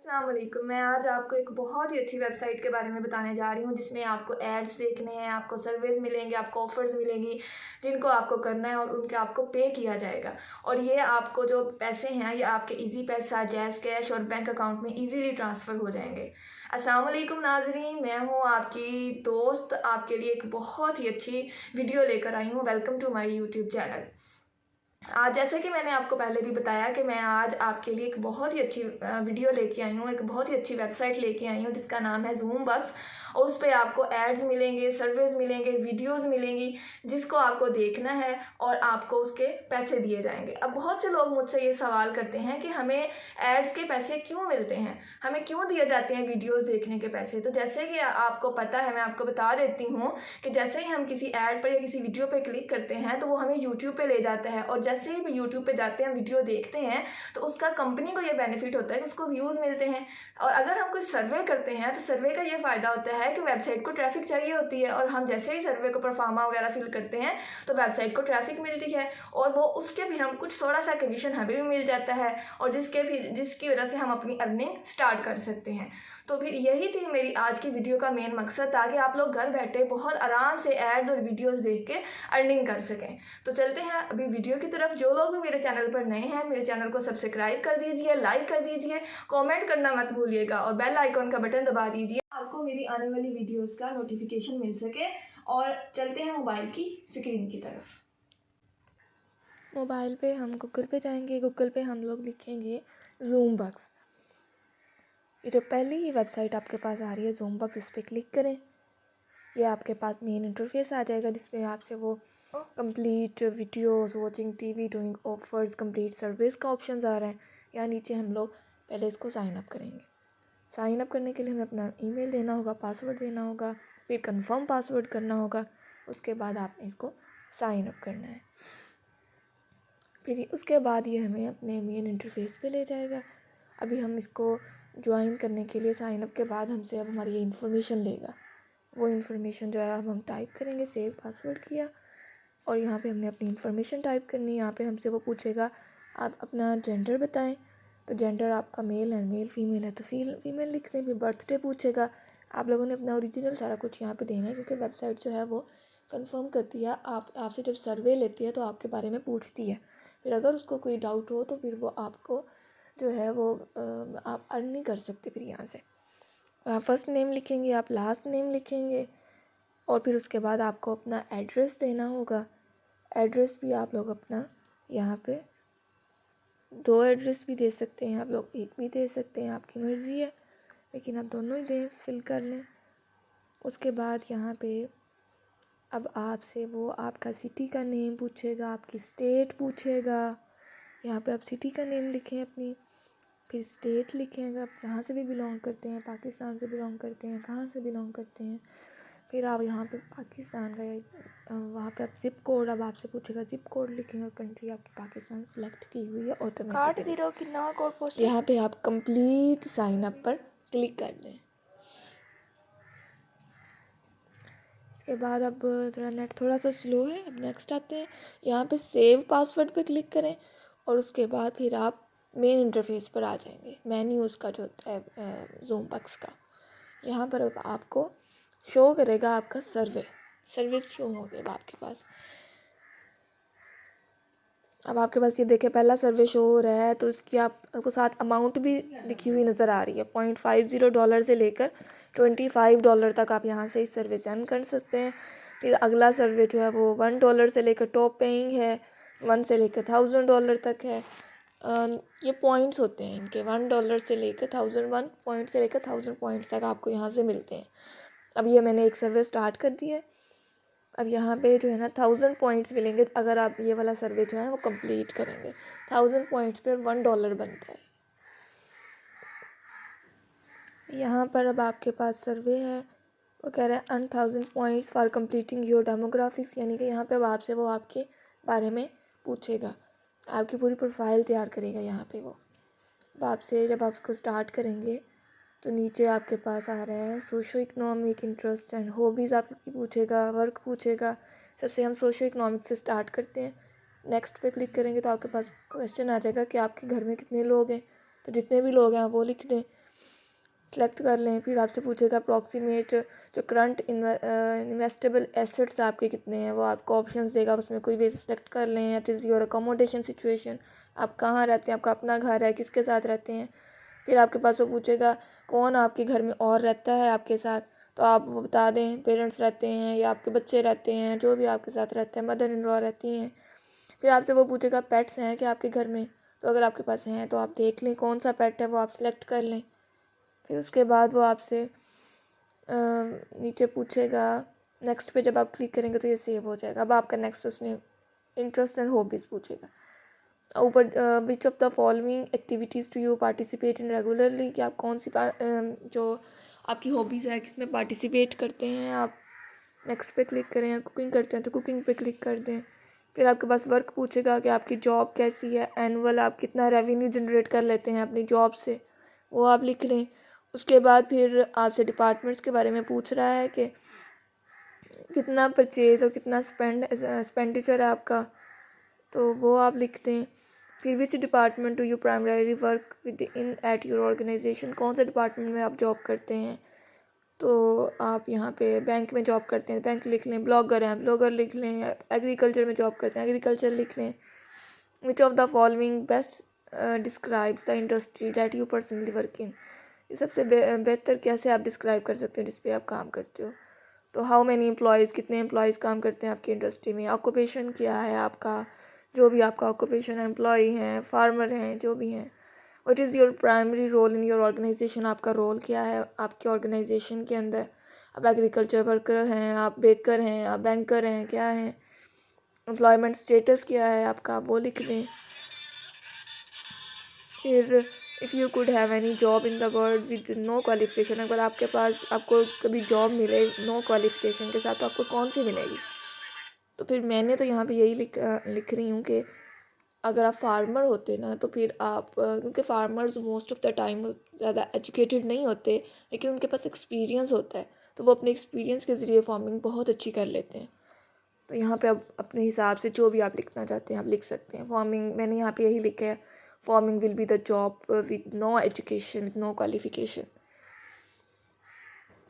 अस्सलाम वालेकुम। मैं आज आपको एक बहुत ही अच्छी वेबसाइट के बारे में बताने जा रही हूँ जिसमें आपको एड्स देखने हैं, आपको सर्विस मिलेंगे, आपको ऑफ़र्स मिलेंगी जिनको आपको करना है और उनके आपको पे किया जाएगा। और ये आपको जो पैसे हैं ये आपके इजी पैसा, जैज़ कैश और बैंक अकाउंट में इजीली ट्रांसफ़र हो जाएंगे। अस्सलाम वालेकुम नाज़रीन, मैं हूँ आपकी दोस्त, आपके लिए एक बहुत ही अच्छी वीडियो लेकर आई हूँ। Welcome to my YouTube channel. आज जैसे कि मैंने आपको पहले भी बताया कि मैं आज आपके लिए एक बहुत ही अच्छी वीडियो लेके आई हूँ, एक बहुत ही अच्छी वेबसाइट लेके आई हूँ जिसका नाम है ज़ूम बक्स। और उस पे आपको एड्स मिलेंगे, सर्विस मिलेंगे, वीडियोस मिलेंगी जिसको आपको देखना है और आपको उसके पैसे दिए जाएंगे। अब बहुत से लोग मुझसे ये सवाल करते हैं कि हमें एड्स के पैसे क्यों मिलते हैं, हमें क्यों दिए जाते हैं वीडियोस देखने के पैसे। तो जैसे कि आपको पता है, मैं आपको बता देती हूँ कि जैसे ही हम किसी ऐड पर या किसी वीडियो पर क्लिक करते हैं तो वो हमें यूट्यूब पे ले जाता है, और जैसे ही यूट्यूब पे जाते हैं, वीडियो देखते हैं, तो उसका कंपनी को ये बेनिफिट होता है कि उसको व्यूज़ मिलते हैं। और अगर हम कोई सर्वे करते हैं तो सर्वे का ये फ़ायदा होता है कि वेबसाइट को ट्रैफिक चाहिए होती है, और हम जैसे ही सर्वे को परफार्मा वगैरह फिल करते हैं तो वेबसाइट को ट्रैफिक मिलती है, और वो उसके फिर हम कुछ थोड़ा सा कमीशन हमें भी मिल जाता है, और जिसकी वजह से हम अपनी अर्निंग स्टार्ट कर सकते हैं। तो फिर यही थी मेरी आज की वीडियो का मेन मकसद, ताकि आप लोग घर बैठे बहुत आराम से एड्स और वीडियोस देख के अर्निंग कर सकें। तो चलते हैं अभी वीडियो की तरफ। जो लोग भी मेरे चैनल पर नए हैं, मेरे चैनल को सब्सक्राइब कर दीजिए, लाइक कर दीजिए, कमेंट करना मत भूलिएगा और बेल आइकॉन का बटन दबा दीजिए, आपको मेरी आने वाली वीडियोस का नोटिफिकेशन मिल सके। और चलते हैं मोबाइल की स्क्रीन की तरफ। मोबाइल पे हम गूगल पे जाएंगे। गूगल पे हम लोग लिखेंगे ज़ूम बक्स। ये जो पहली ही वेबसाइट आपके पास आ रही है ज़ूम बक्स, इस पर क्लिक करें। ये आपके पास मेन इंटरफेस आ जाएगा जिसमें आपसे वो complete videos, watching TV, doing offers, complete service का ऑप्शंस आ रहे हैं। यहाँ नीचे हम लोग पहले इसको साइन अप करेंगे। साइन अप करने के लिए हमें अपना ईमेल देना होगा, पासवर्ड देना होगा, फिर कंफर्म पासवर्ड करना होगा। उसके बाद आपने इसको साइन अप करना है। फिर उसके बाद ये हमें अपने मेन इंटरफेस पे ले जाएगा। अभी हम इसको ज्वाइन करने के लिए साइन अप के बाद हमसे अब हमारी ये इन्फॉर्मेशन लेगा। वो इन्फॉर्मेशन जो है अब हम टाइप करेंगे, सेव पासवर्ड किया, और यहाँ पे हमने अपनी इन्फॉर्मेशन टाइप करनी है। यहाँ पे हमसे वो पूछेगा आप अपना जेंडर बताएं। तो जेंडर आपका मेल है, मेल फीमेल है तो फीमेल लिख दें। फिर बर्थडे पूछेगा। आप लोगों ने अपना ओरिजिनल सारा कुछ यहाँ पे देना है, क्योंकि वेबसाइट जो है वो कंफर्म करती है, आपसे जब सर्वे लेती है तो आपके बारे में पूछती है। फिर अगर उसको कोई डाउट हो तो फिर वो आपको जो है वो आप अर्न नहीं कर सकते फिर यहाँ से। फर्स्ट नेम लिखेंगे, आप लास्ट नेम लिखेंगे, और फिर उसके बाद आपको अपना एड्रेस देना होगा। एड्रेस भी आप लोग अपना यहाँ पे 2 एड्रेस भी दे सकते हैं, आप लोग 1 भी दे सकते हैं, आपकी मर्ज़ी है, लेकिन आप दोनों ही दें, फिल कर लें। उसके बाद यहाँ पे अब आपसे वो आपका सिटी का नेम पूछेगा, आपकी स्टेट पूछेगा। यहाँ पे आप सिटी का नेम लिखें अपनी, फिर स्टेट लिखें अगर आप जहाँ से भी बिलोंग करते हैं, पाकिस्तान से बिलोंग करते हैं, कहाँ से बिलोंग करते हैं। फिर आप यहाँ पे पाकिस्तान का वहाँ पे आप ज़िप कोड, अब आपसे पूछेगा ज़िप कोड लिखें, और कंट्री आपकी पाकिस्तान सेलेक्ट की हुई है ऑटोमेटिकली। यहाँ पे आप कंप्लीट साइन अप पर क्लिक कर दें। इसके बाद अब थोड़ा नेट थोड़ा सा स्लो है, अब नेक्स्ट आते हैं। यहाँ पे सेव पासवर्ड पे क्लिक करें, और उसके बाद फिर आप मेन इंटरफेस पर आ जाएंगे। मेन्यू उसका जो होता है ज़ूम बक्स का, यहाँ पर अब आपको शो करेगा आपका सर्विस शो हो गया आपके पास। अब आपके पास ये देखें पहला सर्वे शो हो रहा है, तो उसकी आपको साथ अमाउंट भी लिखी हुई नज़र आ रही है। $0.50 से लेकर $25 तक आप यहाँ से इस सर्वे से अर्न कर सकते हैं। फिर अगला सर्वे जो है वो $1 से लेकर टॉप पेइंग है, 1 से लेकर $1000 तक है। ये पॉइंट्स होते हैं इनके, $1 से लेकर 1 पॉइंट से लेकर 1000 पॉइंट्स तक आपको यहाँ से मिलते हैं। अब ये मैंने एक सर्वे स्टार्ट कर दिया है। अब यहाँ पे जो है ना 1000 पॉइंट्स मिलेंगे अगर आप ये वाला सर्वे जो है वो कंप्लीट करेंगे। 1000 पॉइंट्स पे $1 बनता है। यहाँ पर अब आपके पास सर्वे है, वो कह रहा है earn 1000 points for completing your demographics, यानी कि यहाँ पे अब आपसे वो आपके बारे में पूछेगा, आपकी पूरी प्रोफाइल तैयार करेगा। यहाँ पे वो अब आपसे जब आप उसको स्टार्ट करेंगे तो नीचे आपके पास आ रहा है socio economic interest and hobbies आपकी पूछेगा, वर्क पूछेगा। सबसे हम सोशो इकोनॉमिक से स्टार्ट करते हैं। नेक्स्ट पे क्लिक करेंगे तो आपके पास क्वेश्चन आ जाएगा कि आपके घर में कितने लोग हैं, तो जितने भी लोग हैं वो लिख दें। सेलेक्ट कर लें। फिर आपसे पूछेगा अप्रॉक्सीमेट जो करंट इन्वेस्टेबल एसेट्स आपके कितने हैं, वो आपको ऑप्शंस देगा, उसमें कोई भी सेलेक्ट कर लें। It is your accommodation situation, आप कहाँ रहते हैं, आपका अपना घर है, किसके साथ रहते हैं। फिर आपके पास वो पूछेगा कौन आपके घर में और रहता है आपके साथ, तो आप वो बता दें, पेरेंट्स रहते हैं या आपके बच्चे रहते हैं, जो भी आपके साथ रहता है, मदर इन लॉ रहती हैं। फिर आपसे वो पूछेगा पेट्स हैं क्या आपके घर में, तो अगर आपके पास हैं तो आप देख लें कौन सा पेट है, वो आप सेलेक्ट कर लें। फिर उसके बाद वो आपसे नीचे पूछेगा, नेक्स्ट पे जब आप क्लिक करेंगे तो ये सेव हो जाएगा। अब आपका नेक्स्ट उसने इंटरेस्ट एंड हॉबीज़ पूछेगा। ऊपर which of the following activities do you participate in regularly, कि आप कौन सी जो आपकी हॉबीज़ है किसमें पार्टिसिपेट करते हैं आप। नेक्स्ट पे क्लिक करें। कुकिंग करते हैं तो कुकिंग पे क्लिक कर दें। फिर आपके पास वर्क पूछेगा कि आपकी जॉब कैसी है, एनुअल आप कितना रेवेन्यू जनरेट कर लेते हैं अपनी जॉब से, वो आप लिख लें। उसके बाद फिर आपसे डिपार्टमेंट्स के बारे में पूछ रहा है कि कितना परचेज़ और कितना एक्सपेंडिचर है आपका, तो वो आप लिख दें। फिर which department do you primarily work with in at your organisation, कौन से डिपार्टमेंट में आप जॉब करते हैं, तो आप यहाँ पे बैंक में जॉब करते हैं, बैंक लिख लें। ब्लॉगर हैं, ब्लॉगर लिख लें। एग्रीकल्चर में जॉब करते हैं, एग्रीकल्चर लिख लें। विच of the following best describes the industry that you personally work in, ये सबसे बेहतर कैसे आप डिस्क्राइब कर सकते हो जिस पे आप काम करते हो। तो हाउ मैनी एम्प्लॉयज़, कितने एम्प्लॉयज़ काम करते हैं आपकी इंडस्ट्री में। ऑक्यूपेशन क्या है आपका, जो भी आपका ऑक्यूपेशन है, एम्प्लॉय हैं, फार्मर हैं, जो भी हैं। What is your primary role in your organisation, आपका रोल क्या है आपके ऑर्गेनाइजेशन के अंदर। आप एग्रीकल्चर वर्कर हैं, आप बेकर हैं, आप बैंकर हैं, क्या हैं। एम्प्लॉयमेंट स्टेटस क्या है आपका, वो लिख दें। फिर if you could have any job in the world with no qualification, अगर आपके पास आपको कभी जॉब मिले नो क्वालिफिकेशन के साथ, तो आपको कौन सी मिलेगी। तो फिर मैंने तो यहाँ पे यही लिख रही हूँ कि अगर आप फार्मर होते ना, तो फिर आप क्योंकि farmers most of the time ज़्यादा एजुकेटेड नहीं होते, लेकिन उनके पास एक्सपीरियंस होता है, तो वो अपने एक्सपीरियंस के ज़रिए फार्मिंग बहुत अच्छी कर लेते हैं। तो यहाँ पे आप अपने हिसाब से जो भी आप लिखना चाहते हैं आप लिख सकते हैं। फार्मिंग मैंने यहाँ पे यही लिखा है, farming will be the job with no education, with no qualification,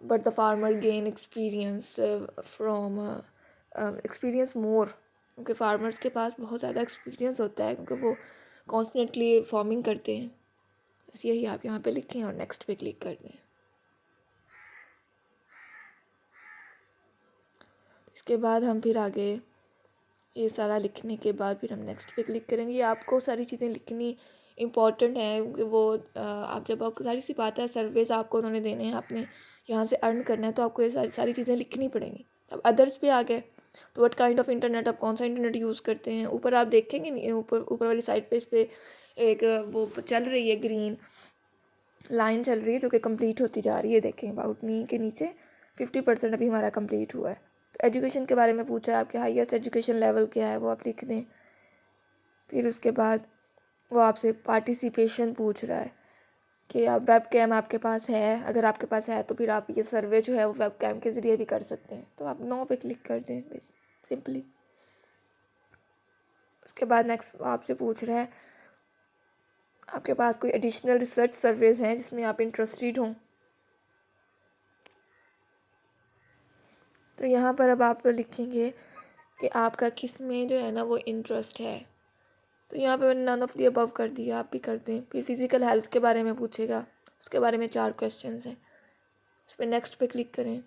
but the farmer gain experience from experience more, क्योंकि फार्मर्स के पास बहुत ज़्यादा एक्सपीरियंस होता है क्योंकि वो कॉन्स्टेंटली फार्मिंग करते हैं। बस यही आप यहाँ पे लिखें और नेक्स्ट पे क्लिक कर दें। इसके बाद हम फिर आगे ये सारा लिखने के बाद फिर हम नेक्स्ट पे क्लिक करेंगे। ये आपको सारी चीज़ें लिखनी इम्पॉर्टेंट है क्योंकि वो आप जब आपको सारी सी बात है, सर्वेज आपको उन्होंने देने हैं, आपने यहाँ से अर्न करना है, तो आपको ये सारी चीज़ें लिखनी पड़ेंगी। अब अदर्स पे आ गए तो व्हाट काइंड ऑफ इंटरनेट, आप कौन सा इंटरनेट यूज़ करते हैं। ऊपर आप देखेंगे नहीं, ऊपर वाली साइड पे इस पर एक वो चल रही है ग्रीन लाइन चल रही है जो कि कंप्लीट होती जा रही है। देखें अबाउट मी के नीचे 50% अभी हमारा कंप्लीट हुआ है। तो एजुकेशन के बारे में पूछा है, आपके हाईएस्ट एजुकेशन लेवल क्या है, वो आप लिख दें। फिर उसके बाद वो आपसे पार्टिसिपेशन पूछ रहा है कि आप वेब कैम आपके पास है, अगर आपके पास है तो फिर आप ये सर्वे जो है वो वेब कैम के ज़रिए भी कर सकते हैं। तो आप नो पे क्लिक कर दें बस सिंपली। उसके बाद नेक्स्ट आपसे पूछ रहा है आपके पास कोई एडिशनल रिसर्च सर्वेज हैं जिसमें आप इंटरेस्टेड हों। तो यहाँ पर अब आप लिखेंगे कि आपका किस में जो है ना वो इंटरेस्ट है। तो यहाँ पे मैंने नन ऑफ दी अबव कर दिया, आप भी कर दें। फिर फिज़िकल हेल्थ के बारे में पूछेगा, उसके बारे में 4 क्वेश्चंस हैं। उस पर नेक्स्ट पे क्लिक करें।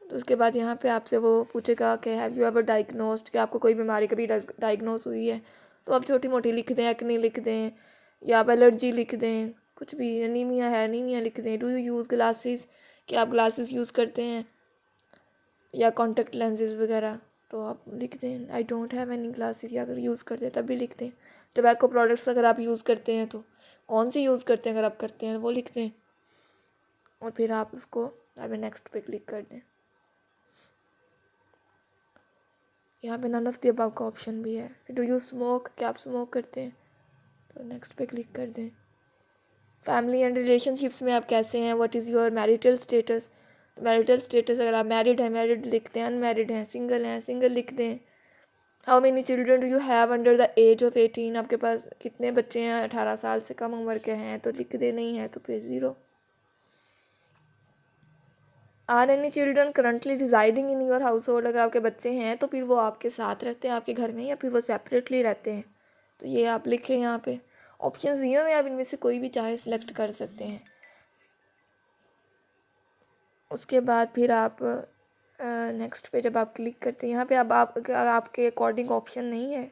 तो उसके बाद यहाँ पे आपसे वो पूछेगा कि हैव यू एवर डायग्नोस्ड, कि आपको कोई बीमारी कभी डायग्नोस हुई है। तो आप छोटी मोटी लिख दें, एक्ने लिख दें या आप एलर्जी लिख दें, कुछ भी। एनीमिया है, एनीमिया लिख दें। डू यू यूज़ ग्लासेस, कि आप ग्लासेस यूज़ करते हैं या कॉन्टेक्ट लेंसेज वगैरह, तो आप लिख दें I don't have any glasses, या अगर यूज़ करते हैं तब भी लिख दें। टबैको प्रोडक्ट्स अगर आप यूज़ करते हैं तो कौन सी यूज़ करते हैं, अगर आप करते हैं वो लिख दें। और फिर आप उसको अभी नेक्स्ट पे क्लिक कर दें। यहाँ पे नन ऑफ द अबव का ऑप्शन भी है। डू यू स्मोक, क्या आप स्मोक करते हैं, तो नेक्स्ट पे क्लिक कर दें। फैमिली एंड रिलेशनशिप्स में आप कैसे हैं, what is your marital status. तो मैरिटल स्टेटस अगर आप मैरिड हैं मैरिड लिखते हैं, अनमैरिड हैं सिंगल लिख दें। How many children do you have under the age of 18, आपके पास कितने बच्चे हैं 18 साल से कम उम्र के हैं, तो लिख दें। नहीं है तो फिर 0। Are any children currently residing in your household, अगर आपके बच्चे हैं तो फिर वो आपके साथ रहते हैं आपके घर में, या फिर वो सेपरेटली रहते हैं, तो ये आप लिखें यहाँ पे। ऑप्शन दिए हुए आप इनमें से कोई भी चाहे सिलेक्ट कर सकते हैं। उसके बाद फिर आप नेक्स्ट पे जब आप क्लिक करते हैं यहाँ पे, अब आपके अकॉर्डिंग ऑप्शन नहीं है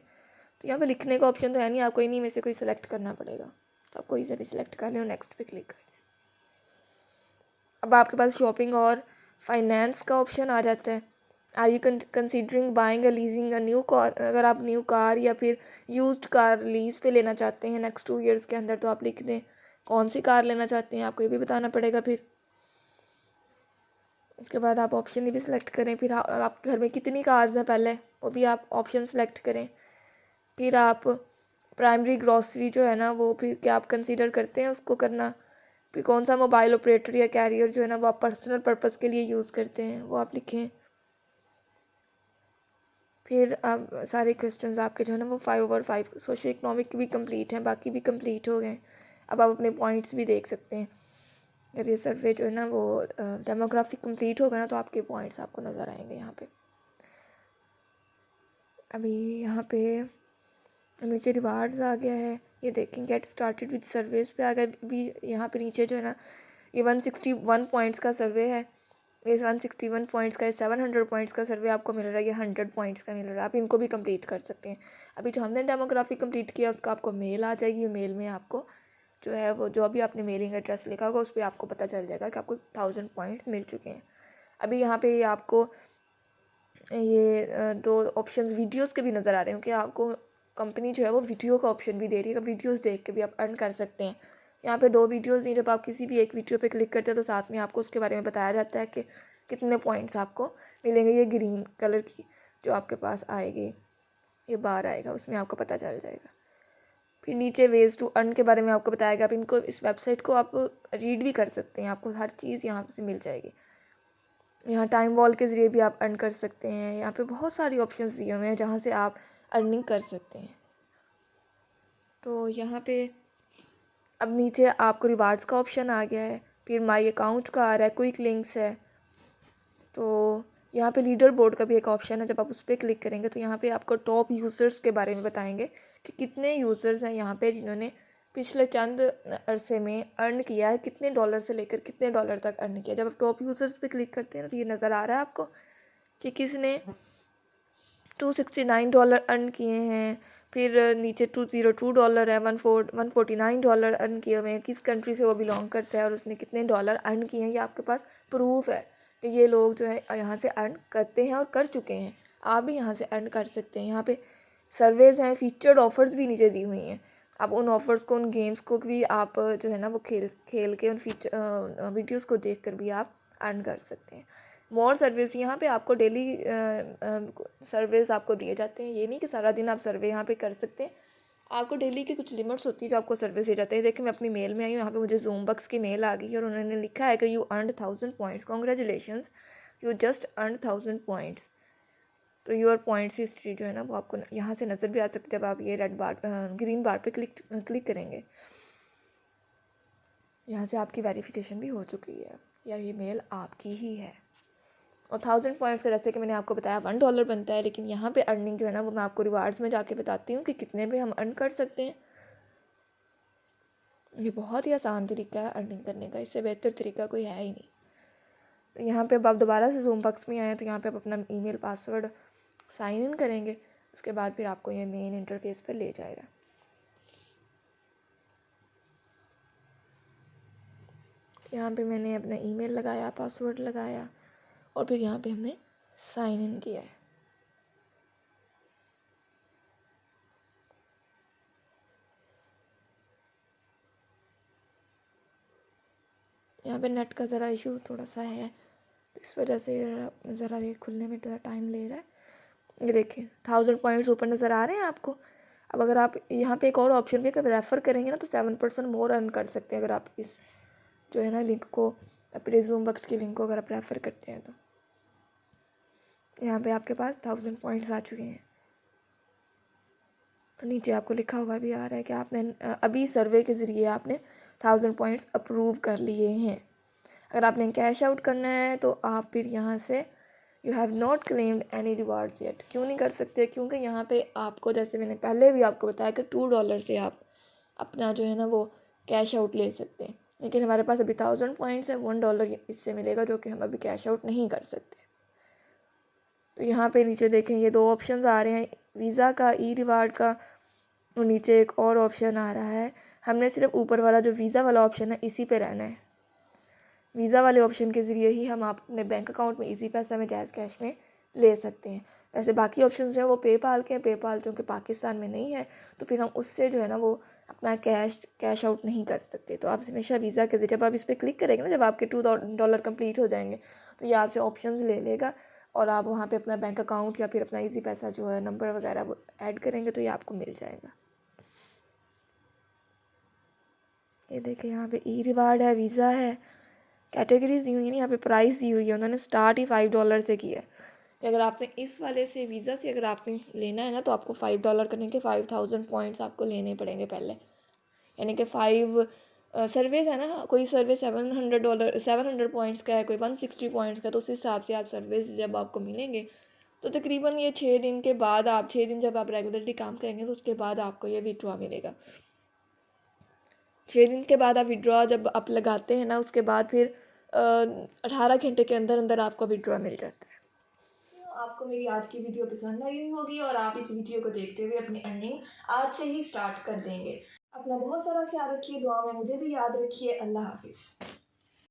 तो यहाँ पे लिखने का ऑप्शन तो है नहीं, आपको इन्हीं में से कोई सिलेक्ट करना पड़ेगा, तो आप कोई से भी सिलेक्ट कर लें और नेक्स्ट पे क्लिक कर लें। अब आपके पास शॉपिंग और फाइनेंस का ऑप्शन आ जाता है। Are you considering buying leasing a new car, अगर आप न्यू कार या फिर यूज्ड कार लीज पे लेना चाहते हैं नेक्स्ट 2 ईयर्स के अंदर, तो आप लिख दें कौन सी कार लेना चाहते हैं, आपको ये भी बताना पड़ेगा। फिर उसके बाद आप ऑप्शन ये भी सिलेक्ट करें। फिर आपके घर में कितनी कार्स हैं पहले, वो भी आप ऑप्शन सेलेक्ट करें। फिर आप प्राइमरी ग्रॉसरी जो है ना वो फिर क्या आप कंसीडर करते हैं उसको करना। फिर कौन सा मोबाइल ऑपरेटर या कैरियर जो है ना वो आप पर्सनल पर्पस के लिए यूज़ करते हैं, वो आप लिखें। फिर अब सारे क्वेश्चंस आपके जो है ना वो 5/5 सोशल इकनॉमिक भी कंप्लीट हैं, बाकी भी कंप्लीट हो गए। अब आप अपने पॉइंट्स भी देख सकते हैं। जब ये सर्वे जो है ना वो डेमोग्राफिक कंप्लीट होगा ना तो आपके पॉइंट्स आपको नज़र आएंगे यहाँ पे। अभी यहाँ पे नीचे रिवार्ड्स आ गया है, ये देखें गेट स्टार्टेड विद सर्वेस पे आ गया। अभी यहाँ पे नीचे जो है ना ये 161 पॉइंट्स का सर्वे है, ये 161 पॉइंट्स का, 700 पॉइंट्स का सर्वे आपको मिल रहा है, ये 100 पॉइंट्स का मिल रहा है। आप इनको भी कंप्लीट कर सकते हैं। अभी जो हमने डेमोग्राफी कंप्लीट किया उसका आपको मेल आ जाएगी, मेल में आपको जो है वो जो अभी आपने मेलिंग एड्रेस लिखा होगा उस पर आपको पता चल जाएगा कि आपको 1000 पॉइंट्स मिल चुके हैं। अभी यहाँ पे आपको ये 2 ऑप्शंस वीडियोस के भी नज़र आ रहे हैं कि आपको कंपनी जो है वो वीडियो का ऑप्शन भी दे रही है, वीडियोस देख के भी आप अर्न कर सकते हैं। यहाँ पे 2 वीडियोस हैं, जब आप किसी भी एक वीडियो पे क्लिक करते हैं तो साथ में आपको उसके बारे में बताया जाता है कि कितने पॉइंट्स आपको मिलेंगे। ये ग्रीन कलर की जो आपके पास आएगी, ये बार आएगा, उसमें आपको पता चल जाएगा। फिर नीचे वेज टू अर्न के बारे में आपको बताया गया। आप इनको इस वेबसाइट को आप रीड भी कर सकते हैं, आपको हर चीज़ यहाँ से मिल जाएगी। यहाँ टाइम वॉल के ज़रिए भी आप अर्न कर सकते हैं। यहाँ पे बहुत सारी ऑप्शंस दिए हुए हैं जहाँ से आप अर्निंग कर सकते हैं। तो यहाँ पे अब नीचे आपको रिवार्ड्स का ऑप्शन आ गया है, फिर माई अकाउंट का आ रहा है, क्विक लिंक्स है। तो यहाँ पे लीडर बोर्ड का भी एक ऑप्शन है, जब आप उस पर क्लिक करेंगे तो यहाँ पे आपको टॉप यूज़र्स के बारे में बताएंगे कि कितने यूज़र्स हैं यहाँ पे जिन्होंने पिछले चंद अरसे में अर्न किया है, कितने डॉलर से लेकर कितने डॉलर तक अर्न किया। जब आप टॉप यूज़र्स पे क्लिक करते हैं तो ये नज़र आ रहा है आपको कि किसने $269 अर्न किए हैं। फिर नीचे $202 है, 149 अर्न किए हुए हैं, किस कंट्री से वो बिलोंग करता है और उसने कितने डॉलर अर्न किए हैं। ये आपके पास प्रूफ है कि ये लोग जो है यहाँ से अर्न करते हैं और कर चुके हैं। आप भी यहाँ से अर्न कर सकते हैं। यहाँ पे सर्वेज़ हैं, फीचर्ड ऑफ़र्स भी नीचे दी हुई हैं। आप उन ऑफ़र्स को, उन गेम्स को भी आप जो है ना वो खेल के उन वीडियोज़ को देख कर भी आप अर्न कर सकते हैं। मोर सर्विस, यहाँ पे आपको डेली सर्विस आपको दिए जाते हैं। ये नहीं कि सारा दिन आप सर्वे यहाँ पे कर सकते हैं, आपको डेली की कुछ लिमिट्स होती है जो आपको सर्विस दिए जाते हैं। देखिए मैं अपनी मेल में आई हूँ, यहाँ पे मुझे ज़ूम बक्स की मेल आ गई है और उन्होंने लिखा है कि you earn 1000 points, congratulations, you just earn 1000 points. तो योर पॉइंट्स हिस्ट्री जो है ना वो आपको यहाँ से नज़र भी आ सकती है जब आप ये रेड बार ग्रीन बार पे क्लिक करेंगे। यहाँ से आपकी वेरिफिकेशन भी हो चुकी है या ये मेल आपकी ही है। और 1000 पॉइंट्स का जैसे कि मैंने आपको बताया $1 बनता है, लेकिन यहाँ पे अर्निंग जो है ना वो मैं आपको रिवार्ड्स में जाके बताती हूँ कि कितने पे हम अर्न कर सकते हैं। ये बहुत ही आसान तरीका है अर्निंग करने का, इससे बेहतर तरीका कोई है ही नहीं। तो यहाँ पे अब आप दोबारा से ज़ूम बक्स में आए तो यहाँ पे आप अपना ईमेल पासवर्ड साइन इन करेंगे, उसके बाद फिर आपको ये मेन इंटरफेस पर ले जाएगा। यहाँ पे मैंने अपना ईमेल लगाया, पासवर्ड लगाया और फिर यहाँ पे हमने साइन इन किया है। यहाँ पे नेट का ज़रा इशू थोड़ा सा है, तो इस वजह से ज़रा ये खुलने में ज़रा टाइम ले रहा है। ये देखिए 1000 पॉइंट्स ऊपर नज़र आ रहे हैं आपको। अब अगर आप यहाँ पे एक और ऑप्शन भी अगर रेफ़र करेंगे ना तो 7% मोर अर्न कर सकते हैं अगर आप इस जो है ना लिंक को, अपने ज़ूम बक्स की लिंक को अगर आप रेफ़र करते हैं तो। यहाँ पे आपके पास 1000 पॉइंट्स आ चुके हैं। नीचे आपको लिखा हुआ भी आ रहा है कि आपने अभी सर्वे के ज़रिए आपने 1000 पॉइंट्स अप्रूव कर लिए हैं। अगर आपने कैश आउट करना है तो आप फिर यहाँ से you have not claimed any rewards yet, क्यों नहीं कर सकते? क्योंकि यहाँ पे आपको, जैसे मैंने पहले भी आपको बताया कि $2 से आप अपना जो है ना वो कैश आउट ले सकते हैं, लेकिन हमारे पास अभी 1000 पॉइंट्स है, $1 इससे मिलेगा जो कि हम अभी कैश आउट नहीं कर सकते। तो यहाँ पे नीचे देखें ये 2 ऑप्शन आ रहे हैं, वीज़ा का, ई रिवार्ड का, और नीचे एक और ऑप्शन आ रहा है। हमने सिर्फ ऊपर वाला जो वीज़ा वाला ऑप्शन है इसी पे रहना है। वीज़ा वाले ऑप्शन के ज़रिए ही हम अपने बैंक अकाउंट में इजी पैसा में जायज़ कैश में ले सकते हैं। वैसे बाकी ऑप्शन जो है वो पेपाल के हैं, पेपाल जो कि पाकिस्तान में नहीं है, तो फिर हम उससे जो है ना वो अपना कैश आउट नहीं कर सकते। तो आप हमेशा वीज़ा के जब आप इस पर क्लिक करेंगे ना, जब आपके $2 कंप्लीट हो जाएंगे तो ये आपसे ऑप्शंस ले लेगा और आप वहाँ पे अपना बैंक अकाउंट या फिर अपना इजी पैसा जो है नंबर वगैरह वो ऐड करेंगे तो ये आपको मिल जाएगा। ये देखिए यहाँ पे ई रिवार्ड है, वीज़ा है, कैटेगरीज दी हुई है, यहाँ पे प्राइस दी हुई है, उन्होंने स्टार्ट ही $5 से किया है कि अगर आपने इस वाले से वीज़ा से अगर आपने लेना है ना तो आपको $5 करने के 5000 पॉइंट्स आपको लेने पड़ेंगे पहले, यानी कि 5 सर्विस है ना, कोई सर्विस $700 पॉइंट्स का है, कोई 160 पॉइंट्स का, तो उस हिसाब से आप सर्विस जब आपको मिलेंगे तो तकरीबन ये 6 दिन के बाद, आप 6 दिन जब आप रेगुलरली काम करेंगे तो उसके बाद आपको ये विड्रॉ मिलेगा। 6 दिन के बाद आप विड्रॉ जब आप लगाते हैं ना उसके बाद फिर 18 घंटे के अंदर अंदर आपको विड्रॉ मिल जाता है। आपको मेरी आज की वीडियो पसंद आई होगी और आप इस वीडियो को देखते हुए अपनी अर्निंग आज से ही स्टार्ट कर देंगे। अपना बहुत सारा ख्याल रखिए, दुआ में मुझे भी याद रखिए। अल्लाह हाफिज़।